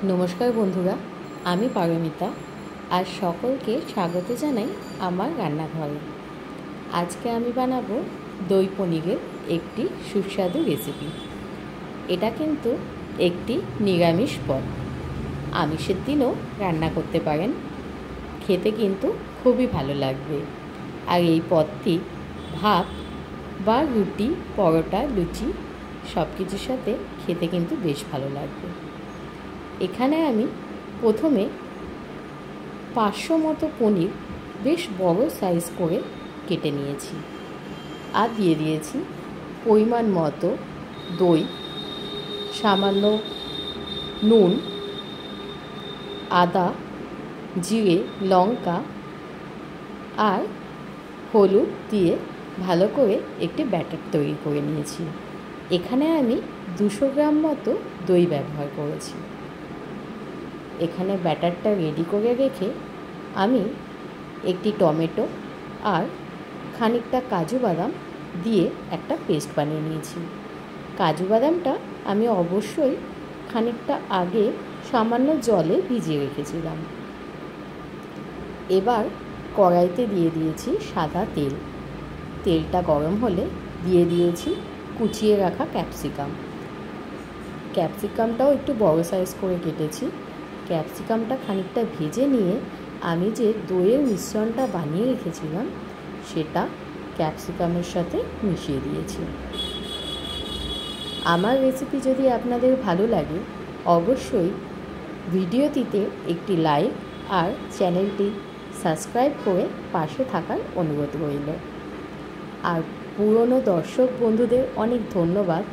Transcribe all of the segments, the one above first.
नमस्कार बंधुरा आमी पारमिता और सकल के स्वागत जानाई आमार रान्नाघरे। आज के आमी बानाबो दई पनीरेर एकटी सुस्वादु रेसिपि। एटा किन्तु एकटी निरामिष पद, आमिषेर दिनेও रान्ना करते पारेन, खेते किन्तु खूबই भालो लागबे। और এই পদটি भात বা রুটি পরোটা লুচি सब কিছুর সাথে খেতে কিন্তু বেশ ভালো লাগবে। এখানে আমি প্রথমে 500 মতো পনির বেশ বড় সাইজ করে কেটে নিয়েছি আর দিয়ে দিয়েছি পরিমাণ মতো দই, সামান্য নুন, আদা, জিরে, লঙ্কা আর হলুদ দিয়ে ভালো করে একটি ব্যাটার তৈরি করে নিয়েছি। এখানে আমি 200 গ্রাম মতো দই ব্যবহার করেছি। এখানে ব্যাটারটা রেডি করে রেখে আমি একটি টমেটো আর খানিকটা কাজু বাদাম দিয়ে একটা পেস্ট বানিয়ে নিয়েছি। কাজু বাদামটা আমি অবশ্যই খানিকটা আগে সামান্য জলে ভিজিয়ে রেখেছিলাম। এবার কড়াইতে দিয়ে দিয়েছি সাদা তেল। তেলটা গরম হলে দিয়ে দিয়েছি কুচিয়ে রাখা ক্যাপসিকামটাও একটু বড় সাইজ করে কেটেছি। ক্যাপসিকামটা খানিকটা ভেজে নিয়ে আমি যে দইয়ের মিশ্রণটা বানিয়ে রেখেছিলাম সেটা ক্যাপসিকামের সাথে মিশিয়ে দিয়েছি। আমার রেসিপি যদি আপনাদের ভালো লাগে অবশ্যই ভিডিওটিতে একটি লাইক আর চ্যানেলটি সাবস্ক্রাইব করে পাশে থাকার অনুরোধ রইল। আর পুরনো দর্শক বন্ধুদের অনেক ধন্যবাদ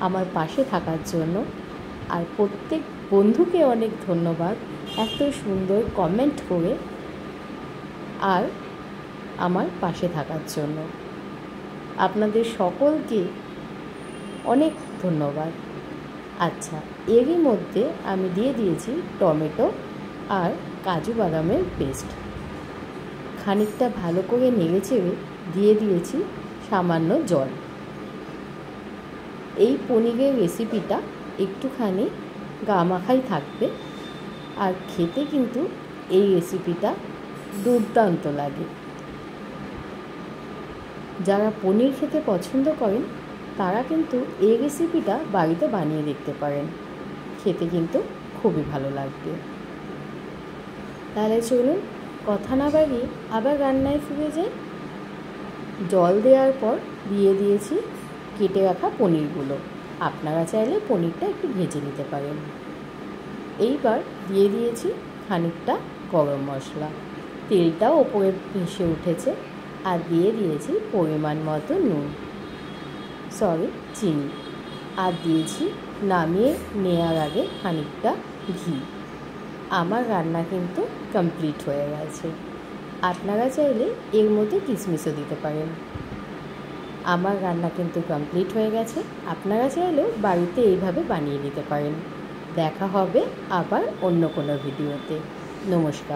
আমার পাশে থাকার জন্য। আর প্রত্যেক বন্ধুকে অনেক ধন্যবাদ এত সুন্দর কমেন্ট করে আর আমার পাশে থাকার জন্য। আপনাদের সকলকে অনেক ধন্যবাদ। আচ্ছা, এরই মধ্যে আমি দিয়ে দিয়েছি টমেটো আর কাজু বাদামের পেস্ট। খানিকটা ভালো করে নেড়েচেড়ে দিয়ে দিয়েছি সামান্য জল। এই পনিরের রেসিপিটা একটুখানি গামাখাই থাকবে আর খেতে কিন্তু এই রেসিপিটা দুর্দান্ত লাগে। যারা পনির খেতে পছন্দ করেন তারা কিন্তু এই রেসিপিটা বাড়িতে বানিয়ে দেখতে পারেন, খেতে কিন্তু খুবই ভালো লাগবে। তাহলে চলুন কথা না বাড়িয়ে আবার রান্নায় ফিরে যাই। জল দেওয়ার পর দিয়ে দিয়েছি কেটে রাখা পনিরগুলো। আপনারা চাইলে পনিরটা একটু ভেজে নিতে পারেন। এইবার দিয়ে দিয়েছি খানিকটা গরম মশলা, তেলটাও ওপরে ভেসে উঠেছে। আর দিয়ে দিয়েছি পরিমাণ মতো চিনি। আর দিয়েছি নামিয়ে নেওয়ার আগে খানিকটা ঘি। আমার রান্না কিন্তু কমপ্লিট হয়ে গেছে। আপনারা চাইলে এর মধ্যে কিশমিশও দিতে পারেন। আমার রান্না কিন্তু কমপ্লিট হয়ে গেছে। আপনারা চাইলেও বাড়িতে এইভাবে বানিয়ে নিতে পারেন। দেখা হবে আবার অন্য কোনো ভিডিওতে। নমস্কার।